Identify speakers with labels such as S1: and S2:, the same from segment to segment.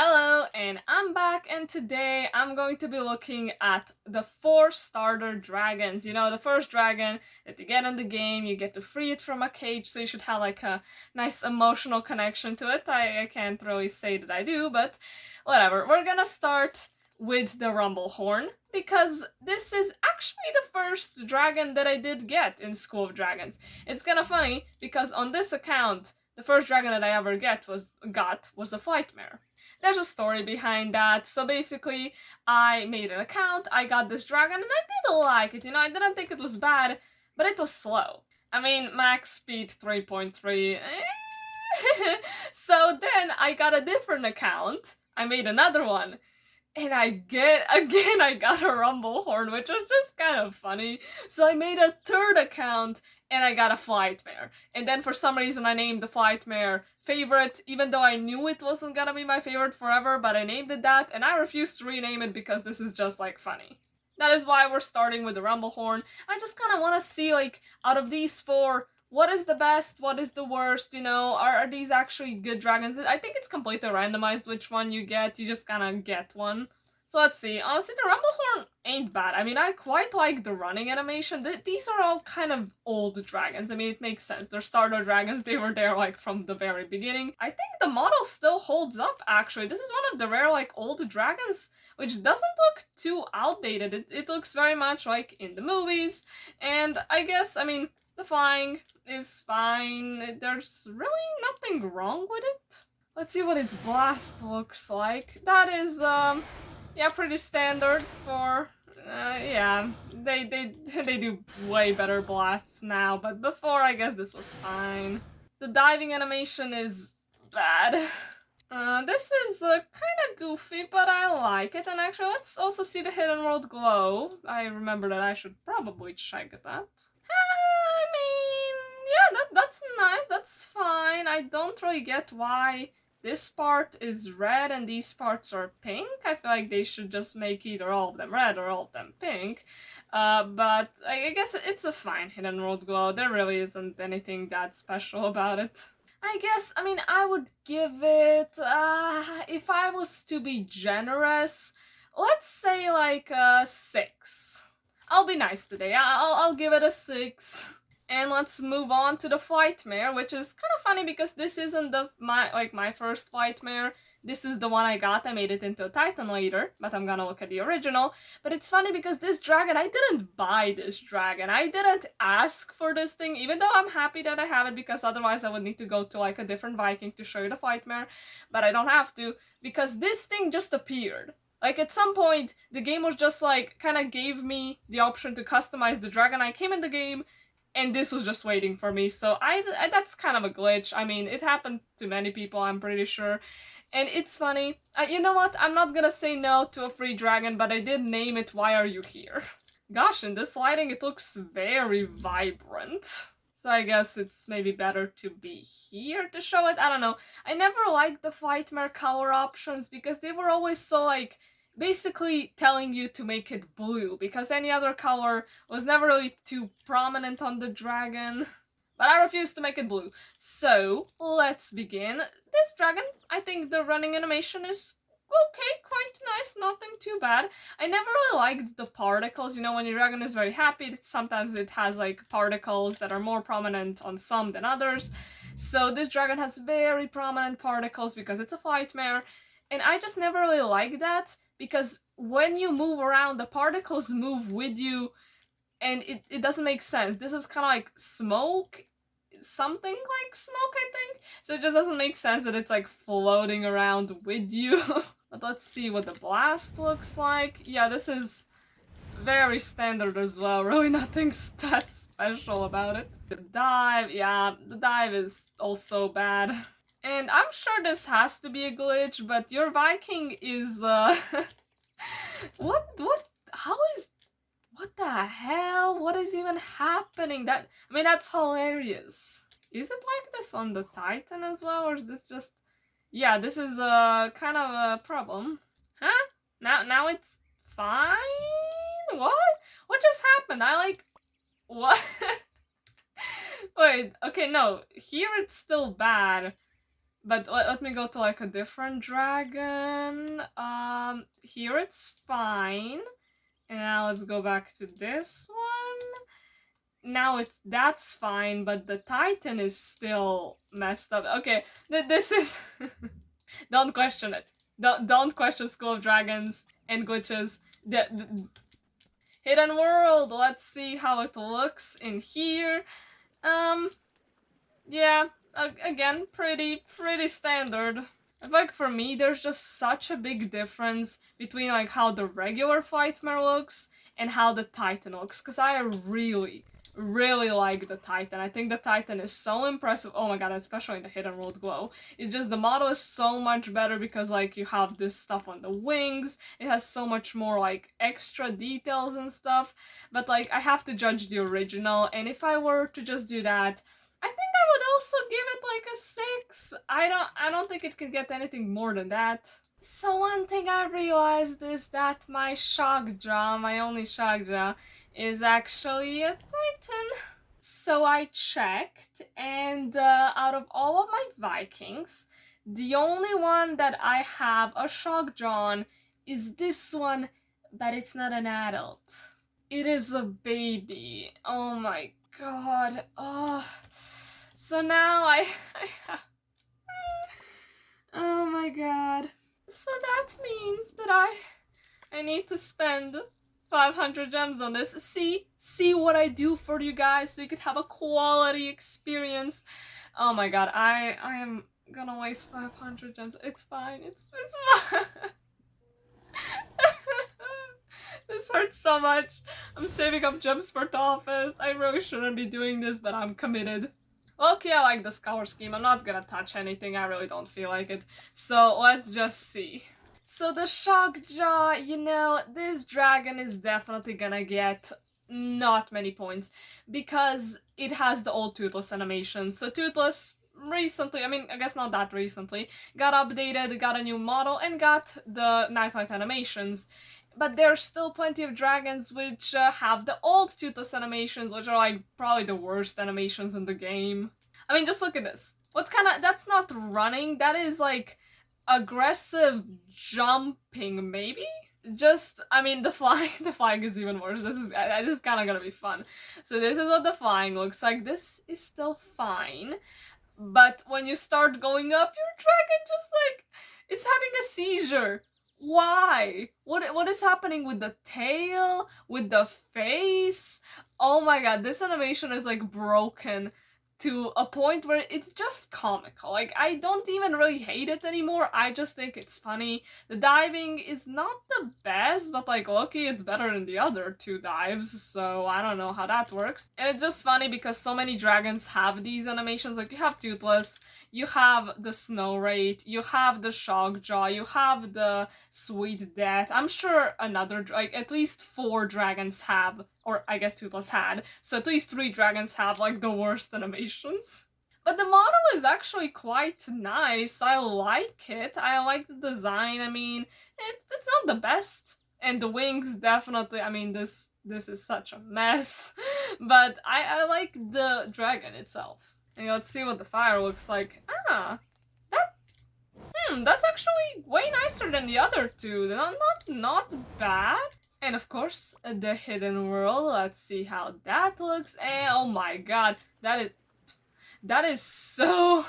S1: Hello, and I'm back, and today I'm going to be looking at the 4 starter dragons. You know, the first dragon that you get in the game, you get to free it from a cage, so you should have like a nice emotional connection to it. I can't really say that I do, but whatever. We're gonna start with the Rumblehorn, because this is actually the first dragon that I did get in School of Dragons. It's kinda funny, because on this account, the first dragon that I ever got was a Flightmare. There's a story behind that. So basically, I made an account, I got this dragon, and I did like it, I didn't think it was bad, but it was slow. I mean, max speed 3.3. So then I got a different account, I made another one, and I got a Rumblehorn, which was just kind of funny. So I made a third account and I got a Flightmare. And then for some reason I named the Flightmare favorite, even though I knew it wasn't gonna be my favorite forever, but I named it that, and I refused to rename it because this is just like funny. That is why we're starting with the Rumblehorn. I just kind of want to see, like, out of these 4, what is the best, what is the worst, are these actually good dragons? I think it's completely randomized which one you get, you just kind of get one. So let's see. Honestly, the Rumblehorn ain't bad. I mean, I quite like the running animation. These are all kind of old dragons. I mean, it makes sense. They're starter dragons. They were there, like, from the very beginning. I think the model still holds up, actually. This is one of the rare, like, old dragons, which doesn't look too outdated. It looks very much like in the movies. And I guess, I mean, the flying is fine. There's really nothing wrong with it. Let's see what its blast looks like. That is, yeah, pretty standard for, yeah, they do way better blasts now, but before, I guess this was fine. The diving animation is bad. This is kind of goofy, but I like it, and actually, let's also see the Hidden World glow. I remember that I should probably check that. I mean, yeah, that's nice, that's fine. I don't really get why this part is red and these parts are pink. I feel like they should just make either all of them red or all of them pink. But I guess it's a fine Hidden World glow. There really isn't anything that special about it. I guess, I mean, I would give it, if I was to be generous, let's say like a 6. I'll be nice today. I'll give it a 6. And let's move on to the Flightmare, which is kind of funny because this isn't my first Flightmare. This is the one I got. I made it into a Titan later, but I'm gonna look at the original. But it's funny because this dragon, I didn't buy this dragon. I didn't ask for this thing, even though I'm happy that I have it, because otherwise I would need to go to like a different Viking to show you the Flightmare. But I don't have to, because this thing just appeared. Like, at some point, the game was just like, kind of gave me the option to customize the dragon. I came in the game, and this was just waiting for me, so I that's kind of a glitch. I mean, it happened to many people, I'm pretty sure. And it's funny. You know what? I'm not gonna say no to a free dragon, but I did name it Why Are You Here? Gosh, in this lighting it looks very vibrant. So I guess it's maybe better to be here to show it. I don't know. I never liked the Flightmare color options because they were always so, like, basically telling you to make it blue, because any other color was never really too prominent on the dragon. But I refuse to make it blue. So, let's begin. This dragon, I think the running animation is okay, quite nice, nothing too bad. I never really liked the particles. When your dragon is very happy, sometimes it has like particles that are more prominent on some than others. So this dragon has very prominent particles because it's a Flightmare, and I just never really liked that, because when you move around, the particles move with you, and it doesn't make sense. This is kind of like smoke, something like smoke, I think. So it just doesn't make sense that it's like floating around with you. But let's see what the blast looks like. Yeah, this is very standard as well. Really nothing that special about it. The dive, yeah, the dive is also bad. And I'm sure this has to be a glitch, but your Viking is, what, what the hell? What is even happening? I mean, that's hilarious. Is it like this on the Titan as well, or is this just... Yeah, this is, kind of a problem. Huh? Now it's fine? What? What just happened? What? Wait, okay, no. Here it's still bad. But let me go to like a different dragon. Here it's fine. And now let's go back to this one. Now that's fine, but the Titan is still messed up. Okay, this is don't question it. Don't question School of Dragons and glitches. The Hidden World. Let's see how it looks in here. Yeah. Again, pretty standard. I feel like for me, there's just such a big difference between like how the regular Flightmare looks and how the Titan looks, because I really like the Titan. I think the Titan is so impressive. Oh my god, especially in the Hidden World Glow. It's just the model is so much better because like you have this stuff on the wings. It has so much more like extra details and stuff. But like I have to judge the original, and if I were to just do that, I think I would also give it like a 6. I don't think it could get anything more than that. So one thing I realized is that my Shockjaw, my only Shockjaw, is actually a Titan. So I checked, and out of all of my Vikings, the only one that I have a Shockjaw on is this one, but it's not an adult. It is a baby. Oh my god. Oh. So now I have... Oh my god. So that means that I need to spend 500 gems on this. See what I do for you guys so you could have a quality experience. Oh my god, I am gonna waste 500 gems. It's fine. It's fine. This hurts so much. I'm saving up gems for Toughest. I really shouldn't be doing this, but I'm committed. Okay, I like the scour scheme. I'm not gonna touch anything. I really don't feel like it. So let's just see. So the Shockjaw, you know, this dragon is definitely gonna get not many points because it has the old Toothless animations. So Toothless recently, I mean, I guess not that recently, got updated, got a new model, and got the Nightlight animations. But there's still plenty of dragons which have the old Toothless animations, which are like probably the worst animations in the game. I mean, just look at this. What kind of... that's not running, that is like aggressive jumping, maybe? Just, I mean, the flying is even worse. This is kind of gonna be fun. So this is what the flying looks like. This is still fine. But when you start going up, your dragon just like is having a seizure. Why? What is happening with the tail? With the face? Oh my god, this animation is like broken to a point where it's just comical. Like, I don't even really hate it anymore, I just think it's funny. The diving is not the best, but like, lucky it's better than the other two dives, so I don't know how that works. And it's just funny because so many dragons have these animations. Like, you have Toothless, you have the Snow Wraith, you have the Shockjaw, you have the Sweet Death. I'm sure another, like, at least 4 dragons have, or I guess Toothless had, so at least 3 dragons have like the worst animations. But the model is actually quite nice. I like it. I like the design. I mean, it's not the best. And the wings definitely, I mean, this is such a mess. But I like the dragon itself. And let's see what the fire looks like. That's actually way nicer than the other two. Not bad. And of course, the Hidden World. Let's see how that looks. And oh my god, that is so,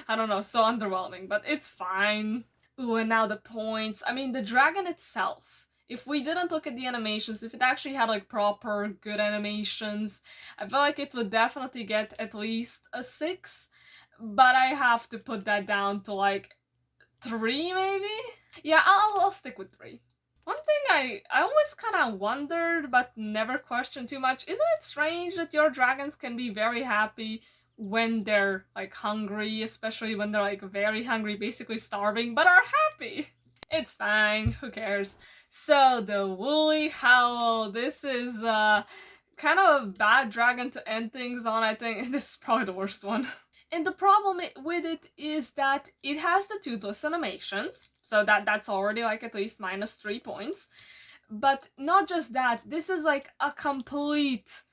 S1: I don't know, so underwhelming, but it's fine. Ooh, and now the points. I mean, the dragon itself, if we didn't look at the animations, if it actually had like proper good animations, I feel like it would definitely get at least a 6, but I have to put that down to like 3 maybe? Yeah, I'll stick with 3. One thing I always kind of wondered, but never questioned too much, isn't it strange that your dragons can be very happy when they're like hungry, especially when they're like very hungry, basically starving, but are happy? It's fine, who cares? So the Wooly Howl, this is kind of a bad dragon to end things on, I think. This is probably the worst one. And the problem with it is that it has the Toothless animations, so that's already like at least minus 3 points. But not just that, this is like a complete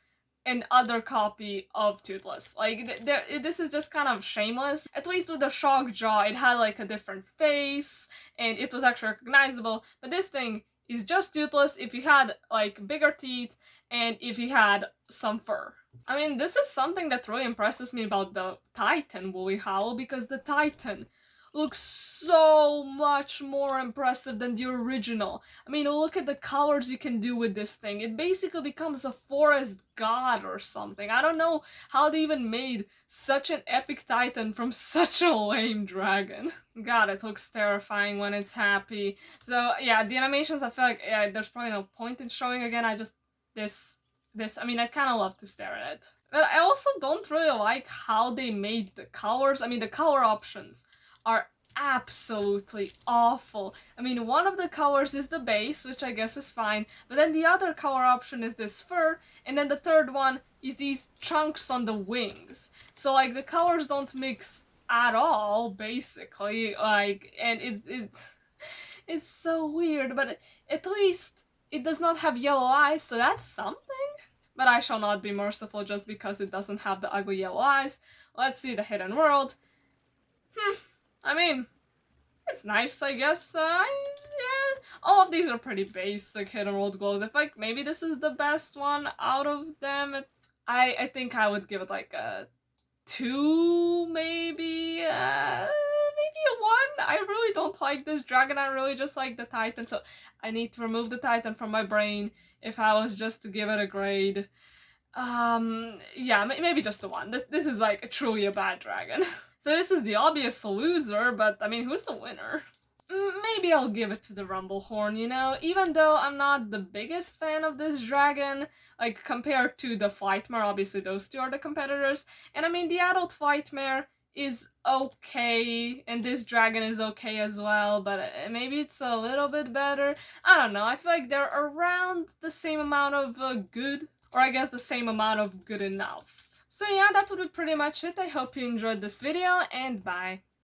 S1: an other copy of Toothless. Like, this is just kind of shameless. At least with the Shockjaw, it had like a different face, and it was actually recognizable, but this thing is just Toothless if you had like bigger teeth and if you had some fur. I mean, this is something that really impresses me about the Titan Wooly Howl, because the Titan looks so much more impressive than the original. I mean, look at the colors you can do with this thing. It basically becomes a forest god or something. I don't know how they even made such an epic Titan from such a lame dragon. God, it looks terrifying when it's happy. So yeah, the animations, I feel like there's probably no point in showing again. I just, I mean, I kind of love to stare at it. But I also don't really like how they made the colors. I mean, the color options are absolutely awful. I mean, one of the colors is the base, which I guess is fine, but then the other color option is this fur, and then the third one is these chunks on the wings. So like the colors don't mix at all, basically, like, and it's so weird, but at least it does not have yellow eyes, so that's something. But I shall not be merciful just because it doesn't have the ugly yellow eyes. Let's see the hidden world. I mean, it's nice, I guess. Yeah, all of these are pretty basic hidden world glows. I feel like maybe this is the best one out of them. I think I would give it like a 2, maybe. Maybe a 1. I really don't like this dragon. I really just like the Titan, so I need to remove the Titan from my brain if I was just to give it a grade. Yeah, maybe just a 1. This is like truly a bad dragon. So this is the obvious loser, but I mean, who's the winner? Maybe I'll give it to the Rumblehorn, you know? Even though I'm not the biggest fan of this dragon, like, compared to the Flightmare, obviously those two are the competitors. And I mean, the adult Flightmare is okay, and this dragon is okay as well, but maybe it's a little bit better. I don't know, I feel like they're around the same amount of good, or I guess the same amount of good enough. So yeah, that would be pretty much it. I hope you enjoyed this video, and bye!